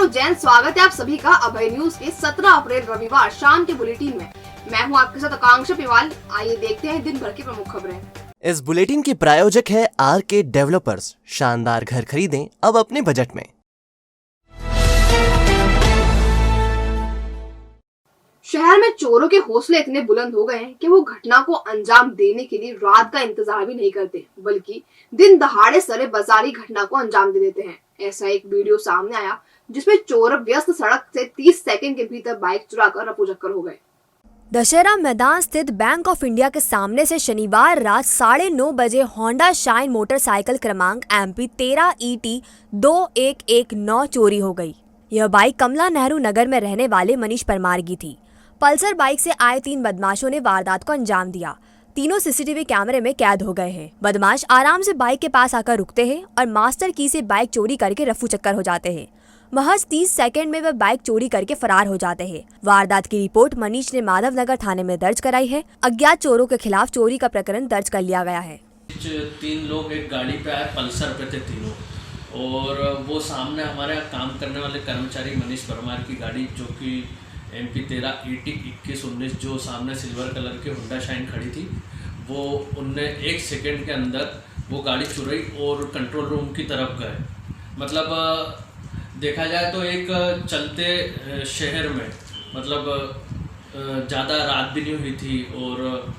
नमस्कार उज्जैन, स्वागत है आप सभी का अभय न्यूज के 17 अप्रैल रविवार शाम के बुलेटिन में। मैं हूं आपके साथ आकांक्षा पिवाल। आइए देखते हैं दिन भर की प्रमुख खबरें। इस बुलेटिन के प्रायोजक है आरके डेवलपर्स। शानदार घर खरीदें अब अपने बजट में। शहर में चोरों के हौसले इतने बुलंद हो गए हैं कि वो घटना को अंजाम देने के लिए रात का इंतजार भी नहीं करते, बल्कि दिन दहाड़े सरे बाजारी घटना को अंजाम दे देते हैं। ऐसा एक वीडियो सामने आया जिसमें चोर व्यस्त सड़क से 30 सेकंड के भीतर बाइक चुराकर रफूचक्कर हो गए। दशहरा मैदान स्थित बैंक ऑफ इंडिया के सामने से शनिवार रात 9:30 बजे होंडा शाइन मोटरसाइकिल क्रमांक MP 13 ET 2119 चोरी हो गई। यह बाइक कमला नेहरू नगर में रहने वाले मनीष परमार की थी। पल्सर बाइक से आए 3 बदमाशों ने वारदात को अंजाम दिया। तीनों CCTV कैमरे में कैद हो गए हैं। बदमाश आराम से बाइक के पास आकर रुकते हैं और मास्टर की से बाइक चोरी करके रफू चक्कर हो जाते हैं। महज 30 सेकंड में वह बाइक चोरी करके फरार हो जाते हैं। वारदात की रिपोर्ट मनीष ने माधव नगर थाने में दर्ज कराई है। अज्ञात चोरों के खिलाफ चोरी का प्रकरण दर्ज कर लिया गया है। 3 लोग एक गाड़ी पे आए, पल्सर पे थे तीनों, और वो सामने हमारे काम करने वाले कर्मचारी मनीष परमार की गाड़ी जो कि MP 13 ET 2119 जो सामने सिल्वर कलर की होंडा शाइन खड़ी थी, वो उनने 1 सेकंड के अंदर वो गाड़ी चुराई और कंट्रोल रूम की तरफ गए। मतलब देखा जाए तो एक चलते शहर में मतलब ज़्यादा रात भी नहीं हुई थी और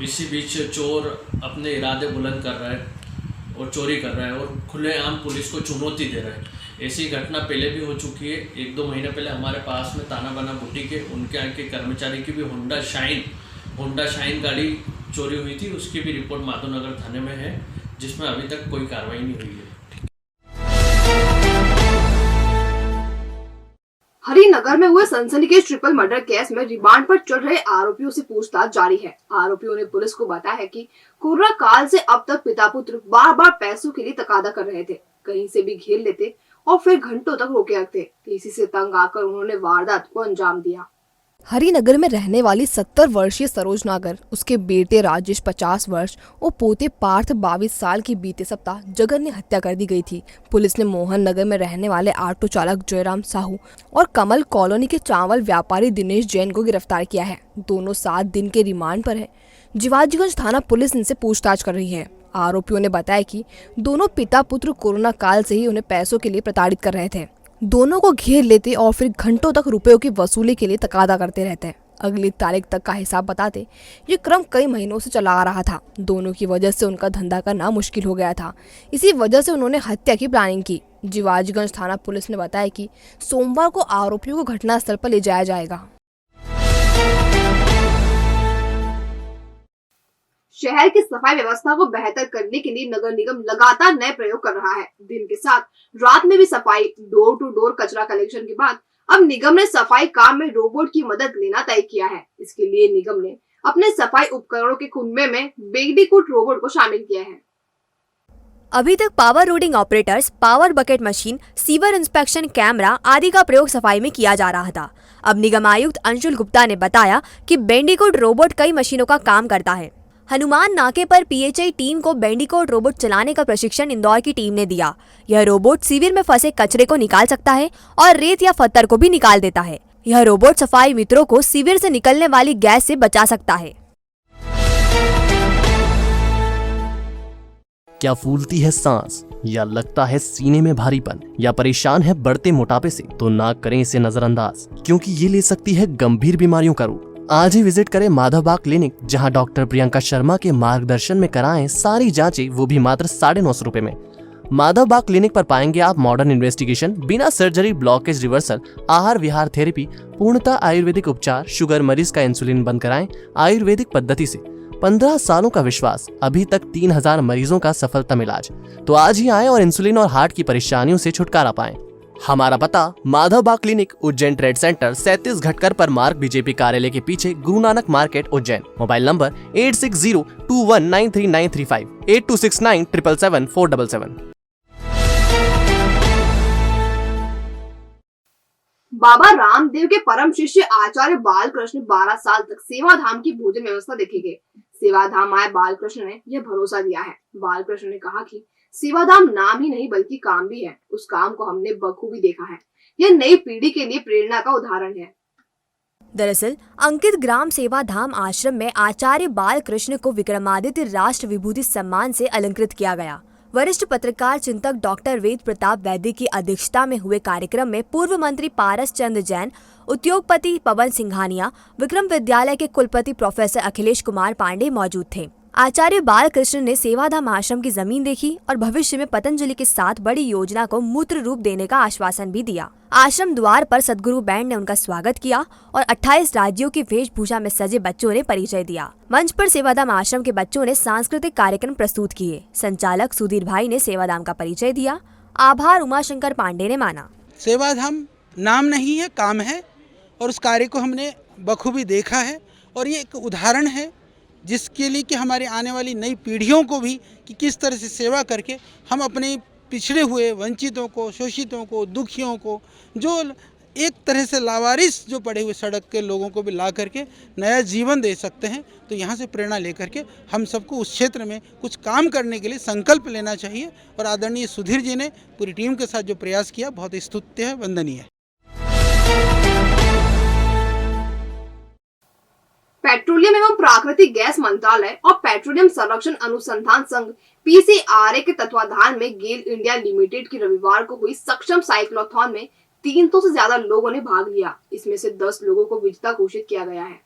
इसी बीच चोर अपने इरादे बुलंद कर रहा है और चोरी कर रहा है और खुलेआम पुलिस को चुनौती दे रहा है। ऐसी घटना पहले भी हो चुकी है। 1-2 महीने पहले हमारे पास में ताना बाना बुटीक है, उनके यहाँ के कर्मचारी की भी होंडा शाइन गाड़ी चोरी हुई थी। उसकी भी रिपोर्ट माधव नगर थाने में है, जिसमें अभी तक कोई कार्रवाई नहीं हुई है। हरिनगर में हुए सनसनीखेज ट्रिपल मर्डर केस में रिमांड पर चल रहे आरोपियों से पूछताछ जारी है। आरोपियों ने पुलिस को बताया है कि कोरोना काल से अब तक पिता पुत्र बार बार पैसों के लिए तकादा कर रहे थे, कहीं से भी घेर लेते और फिर घंटों तक रोके रखते। इसी से तंग आकर उन्होंने वारदात को अंजाम दिया। हरिनगर में रहने वाली 70 वर्षीय सरोज नागर, उसके बेटे राजेश 50 वर्ष और पोते पार्थ 22 साल की बीते सप्ताह जघन्य हत्या कर दी गई थी। पुलिस ने मोहन नगर में रहने वाले ऑटो चालक जयराम साहू और कमल कॉलोनी के चावल व्यापारी दिनेश जैन को गिरफ्तार किया है। दोनों 7 दिन के रिमांड पर है। जिवाजीगंज थाना पुलिस इनसे पूछताछ कर रही है। आरोपियों ने बताया कि दोनों पिता पुत्र कोरोना काल से ही उन्हें पैसों के लिए प्रताड़ित कर रहे थे। दोनों को घेर लेते और फिर घंटों तक रुपयों की वसूली के लिए तकादा करते रहते हैं। अगली तारीख तक का हिसाब बताते ये क्रम कई महीनों से चला आ रहा था। दोनों की वजह से उनका धंधा करना मुश्किल हो गया था। इसी वजह से उन्होंने हत्या की प्लानिंग की। जिवाजीगंज थाना पुलिस ने बताया कि सोमवार को आरोपियों को घटनास्थल पर ले जाया जाएगा। शहर की सफाई व्यवस्था को बेहतर करने के लिए नगर निगम लगातार नए प्रयोग कर रहा है। दिन के साथ रात में भी सफाई। डोर टू डोर कचरा कलेक्शन के बाद अब निगम ने सफाई काम में रोबोट की मदद लेना तय किया है। इसके लिए निगम ने अपने सफाई उपकरणों के कुनबे में बेगडीकुट रोबोट को शामिल किया है। अभी तक power roading operators, power bucket machine, sewer inspection camera आदि का प्रयोग सफाई में किया जा रहा था। अब निगम आयुक्त अंशुल गुप्ता ने बताया कि बेंडीकुट रोबोट कई मशीनों का काम करता है। हनुमान नाके पर PHI टीम को बेंडीकोट रोबोट चलाने का प्रशिक्षण इंदौर की टीम ने दिया। यह रोबोट सीवर में फंसे कचरे को निकाल सकता है और रेत या पत्थर को भी निकाल देता है। यह रोबोट सफाई मित्रों को सीवर से निकलने वाली गैस से बचा सकता है। क्या फूलती है सांस या लगता है सीने में भारीपन या परेशान है बढ़ते मोटापे से, तो ना करें इसे नजरअंदाज, क्योंकि ये ले सकती है गंभीर बीमारियों का रूप। आज ही विजिट करें माधव बाग क्लिनिक, जहां डॉक्टर प्रियंका शर्मा के मार्गदर्शन में कराएं सारी जांचें, वो भी मात्र 950 रुपए में। माधव बाग क्लिनिक पर पाएंगे आप मॉडर्न इन्वेस्टिगेशन, बिना सर्जरी, ब्लॉकेज रिवर्सल, आहार विहार थेरेपी, पूर्णतः आयुर्वेदिक उपचार, शुगर मरीज का इंसुलिन बंद कराएं आयुर्वेदिक पद्धति से। 15 सालों का विश्वास, अभी तक 3000 मरीजों का सफलतम इलाज। तो आज ही आए और इंसुलिन और हार्ट की परेशानियों से छुटकारा पाएं। हमारा पता माधव बाग क्लिनिक, उज्जैन ट्रेड सेंटर 37 घटकर पर मार्ग, BJP कार्यालय के पीछे, Guru Nanak market, Ujjain. Mobile number 8602193935, 8269777477। Baba Ramdev के परम शिष्य आचार्य बालकृष्ण 12 साल तक सेवाधाम की भोजन व्यवस्था देखेंगे। सेवाधाम आए बालकृष्ण ने यह भरोसा दिया है। बालकृष्ण ने कहा कि सेवाधाम नाम ही नहीं बल्कि काम भी है। उस काम को हमने बखूबी देखा है। यह नई पीढ़ी के लिए प्रेरणा का उदाहरण है। दरअसल अंकित ग्राम सेवा धाम आश्रम में आचार्य बाल कृष्ण को विक्रमादित्य राष्ट्र विभूति सम्मान से अलंकृत किया गया। वरिष्ठ पत्रकार चिंतक डॉक्टर वेद प्रताप वैद्य की अध्यक्षता में हुए कार्यक्रम में पूर्व मंत्री पारस चंद्र जैन, उद्योगपति पवन सिंघानिया, विक्रम विद्यालय के कुलपति प्रोफेसर अखिलेश कुमार पांडे मौजूद थे। आचार्य बालकृष्ण ने सेवाधाम आश्रम की जमीन देखी और भविष्य में पतंजलि के साथ बड़ी योजना को मूर्त रूप देने का आश्वासन भी दिया। आश्रम द्वार पर सद्गुरु बैंड ने उनका स्वागत किया और 28 राज्यों की वेशभूषा में सजे बच्चों ने परिचय दिया। मंच पर सेवाधाम आश्रम के बच्चों ने सांस्कृतिक कार्यक्रम प्रस्तुत किए। संचालक सुधीर भाई ने सेवाधाम का परिचय दिया। आभार उमाशंकर पांडे ने माना। सेवाधाम नाम नहीं है, काम है और उस कार्य को हमने बखूबी देखा है और ये एक उदाहरण है जिसके लिए कि हमारी आने वाली नई पीढ़ियों को भी कि किस तरह से सेवा करके हम अपने पिछड़े हुए वंचितों को, शोषितों को, दुखियों को, जो एक तरह से लावारिस जो पड़े हुए सड़क के लोगों को भी ला करके नया जीवन दे सकते हैं। तो यहाँ से प्रेरणा लेकर के हम सबको उस क्षेत्र में कुछ काम करने के लिए संकल्प लेना चाहिए और आदरणीय सुधीर जी ने पूरी टीम के साथ जो प्रयास किया बहुत स्तुत्य है, वंदनीय है। पेट्रोलियम एवं प्राकृतिक गैस मंत्रालय और पेट्रोलियम संरक्षण अनुसंधान संघ PCRA के तत्वाधान में गेल इंडिया लिमिटेड की रविवार को हुई सक्षम साइक्लोथॉन में 300 से ज्यादा लोगों ने भाग लिया। इसमें से 10 लोगों को विजेता घोषित किया गया है।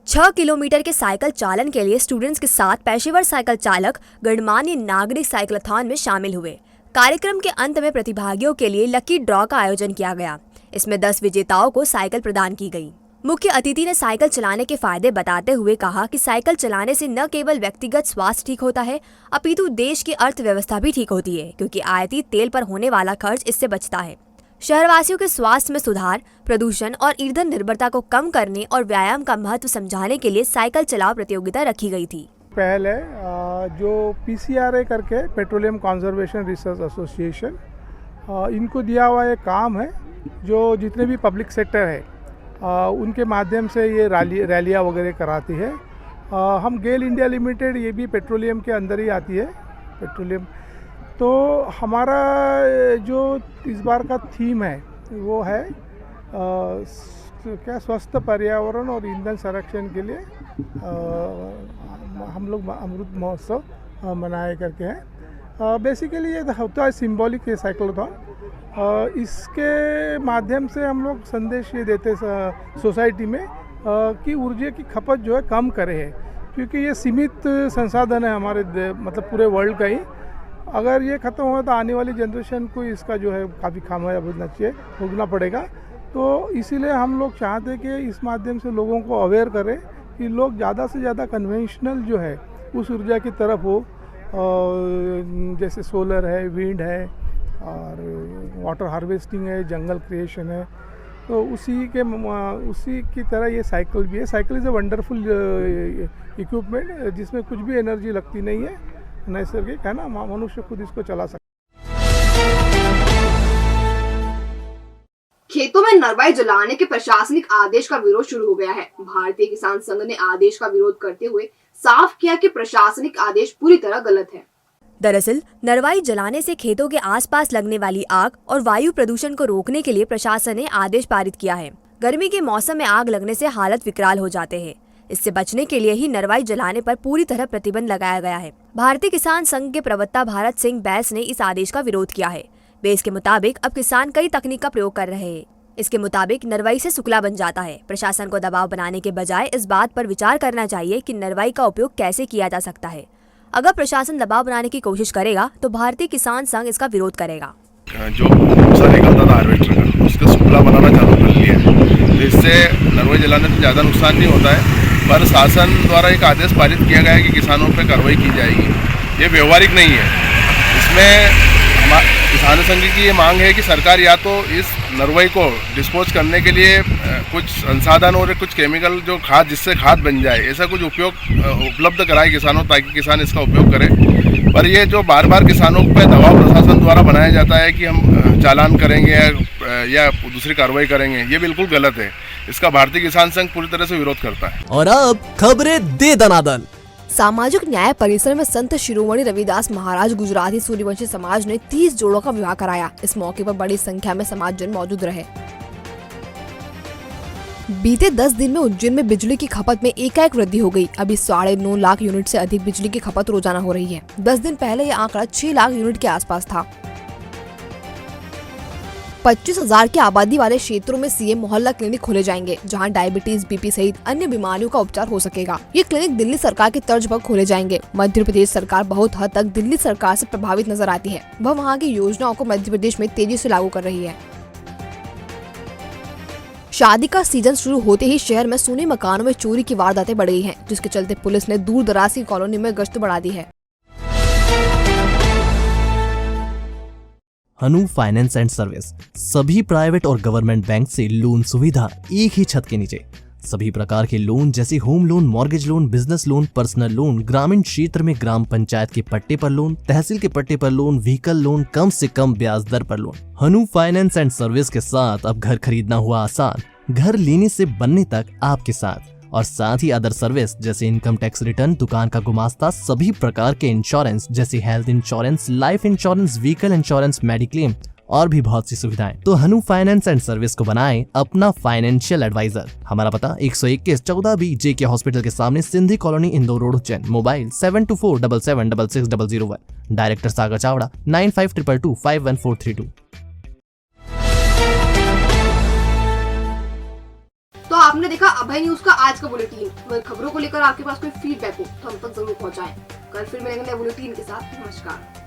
6 किलोमीटर के साइकिल चालन के लिए स्टूडेंट्स के साथ पेशेवर साइकिल चालक गणमान्य नागरिक साइक्लोथॉन में शामिल हुए। कार्यक्रम के अंत में प्रतिभागियों के लिए लकी ड्रॉ का आयोजन किया गया। इसमें 10 विजेताओं को साइकिल प्रदान की गई। मुख्य अतिथि ने साइकिल चलाने के फायदे बताते हुए कहा कि साइकिल चलाने से न केवल व्यक्तिगत स्वास्थ्य ठीक होता है, अपितु देश की अर्थव्यवस्था भी ठीक होती है, क्योंकि आयातित तेल पर होने वाला खर्च इससे बचता है। शहरवासियों के स्वास्थ्य में सुधार, प्रदूषण और ईंधन निर्भरता को कम करने और व्यायाम का महत्व समझाने के लिए साइकिल चलाओ प्रतियोगिता रखी गई थी। पहले जो PCRA करके पेट्रोलियम कंजर्वेशन रिसर्च एसोसिएशन, इनको दिया हुआ एक काम है जो जितने भी पब्लिक सेक्टर है उनके माध्यम से ये रैलियाँ वगैरह कराती है। हम गेल इंडिया लिमिटेड, ये भी पेट्रोलियम के अंदर ही आती है पेट्रोलियम। तो हमारा जो इस बार का थीम है वो है क्या, स्वस्थ पर्यावरण और ईंधन संरक्षण के लिए हम लोग अमृत महोत्सव मनाए करके हैं। बेसिकली ये होता है सिंबॉलिक साइक्लोथॉन। इसके माध्यम से हम लोग संदेश ये देते सोसाइटी में कि ऊर्जा की खपत जो है कम करे है, क्योंकि ये सीमित संसाधन है हमारे मतलब पूरे वर्ल्ड का ही। अगर ये ख़त्म हुआ तो आने वाली जनरेशन को इसका जो है काफ़ी खामियाजा भुगतना पड़ेगा। तो इसीलिए हम लोग चाहते हैं कि इस माध्यम से लोगों को अवेयर करें कि लोग ज़्यादा से ज़्यादा कन्वेंशनल जो है उस ऊर्जा की तरफ हो, जैसे सोलर है, विंड है और वाटर हार्वेस्टिंग है, जंगल क्रिएशन है। तो उसी की तरह ये साइकिल भी है। Cycle is a wonderful equipment जिसमें कुछ भी एनर्जी लगती नहीं है, नैसर्गिक है ना, मनुष्य खुद इसको चला सकता है। खेतों में नरवाई जलाने के प्रशासनिक आदेश का विरोध शुरू हो गया है। भारतीय किसान संघ ने आदेश का विरोध करते हुए साफ किया कि प्रशासनिक आदेश पूरी तरह गलत है। दरअसल नरवाई जलाने से खेतों के आसपास लगने वाली आग और वायु प्रदूषण को रोकने के लिए प्रशासन ने आदेश पारित किया है। गर्मी के मौसम में आग लगने से हालत विकराल हो जाते हैं। इससे बचने के लिए ही नरवाई जलाने पर पूरी तरह प्रतिबंध लगाया गया है। भारतीय किसान संघ के प्रवक्ता भारत सिंह बैस ने इस आदेश का विरोध किया है। बैस के मुताबिक अब किसान कई तकनीक का प्रयोग कर रहे हैं। इसके मुताबिक नरवाई से सुखला बन जाता है। प्रशासन को दबाव बनाने के बजाय इस बात पर विचार करना चाहिए कि नरवाई का उपयोग कैसे किया जा सकता है। अगर प्रशासन दबाव बनाने की कोशिश करेगा तो भारतीय किसान संघ इसका विरोध करेगा। जो भूसा निकलता था हार्वेस्टर का, उसका सुखला बनाना चालू कर लिया है, तो इससे नरवाई जलाने से ज़्यादा नुकसान नहीं होता है। पर शासन द्वारा एक आदेश पारित किया गया है कि किसानों पर कार्रवाई की जाएगी। ये व्यवहारिक नहीं है। इसमें किसान संघ की ये मांग है कि सरकार या तो इस नरवाई को डिस्पोज करने के लिए कुछ संसाधन और कुछ केमिकल जो खाद, जिससे खाद बन जाए, ऐसा कुछ उपयोग उपलब्ध कराए किसानों, ताकि किसान इसका उपयोग करें। पर ये जो बार बार किसानों पर दबाव प्रशासन द्वारा बनाया जाता है कि हम चालान करेंगे या दूसरी कार्रवाई करेंगे, ये बिल्कुल गलत है। इसका भारतीय किसान संघ पूरी तरह से विरोध करता है। और अब खबरें दे दनादन। सामाजिक न्याय परिसर में संत शिरोमणि रविदास महाराज गुजराती सूर्यवंशी समाज ने 30 जोड़ों का विवाह कराया। इस मौके पर बड़ी संख्या में समाजजन मौजूद रहे। बीते 10 दिन में उज्जैन में बिजली की खपत में एकाएक वृद्धि हो गई। अभी 9.5 लाख यूनिट से अधिक बिजली की खपत रोजाना हो रही है। 10 दिन पहले यह आंकड़ा 6 लाख यूनिट के आसपास था। 25,000 की आबादी वाले क्षेत्रों में सीएम मोहल्ला क्लिनिक खोले जाएंगे, जहां डायबिटीज, बीपी सहित अन्य बीमारियों का उपचार हो सकेगा। ये क्लिनिक दिल्ली सरकार की तर्ज पर खोले जाएंगे। मध्य प्रदेश सरकार बहुत हद तक दिल्ली सरकार से प्रभावित नजर आती है। वह वहां की योजनाओं को मध्य प्रदेश में तेजी से लागू कर रही है। शादी का सीजन शुरू होते ही शहर में सूने मकानों में चोरी की वारदातें बढ़ गई हैं, जिसके चलते पुलिस ने दूर दराज की कॉलोनी में गश्त बढ़ा दी है। हनु फाइनेंस एंड सर्विस, सभी प्राइवेट और गवर्नमेंट बैंक से लोन सुविधा एक ही छत के नीचे। सभी प्रकार के लोन जैसे home loan, mortgage loan, business loan, personal loan, ग्रामीण क्षेत्र में ग्राम पंचायत के पट्टे पर लोन, तहसील के पट्टे पर लोन, व्हीकल लोन, कम से कम ब्याज दर पर loan. Hanu finance and service के साथ अब घर खरीदना हुआ आसान, घर लेने से बनने तक आपके साथ। और साथ ही अदर सर्विस जैसे इनकम टैक्स रिटर्न, दुकान का गुमास्ता, सभी प्रकार के इंश्योरेंस जैसे health insurance, life insurance, vehicle insurance, mediclaim और भी बहुत सी सुविधाएं। तो हनु फाइनेंस एंड सर्विस को बनाएं अपना फाइनेंशियल एडवाइजर। हमारा पता 121 14B JK हॉस्पिटल के सामने, Sindhi colony, Indore road, Ujjain. Mobile 7247766001। Director Sagar Chavda 9522251432। तो आपने देखा अभय न्यूज का आज का बुलेटिन। अगर खबरों को लेकर आपके पास कोई फीडबैक हो तो हम तक जरूर पहुंचाएं। कल फिर मिलेंगे नए बुलेटिन के साथ। नमस्कार।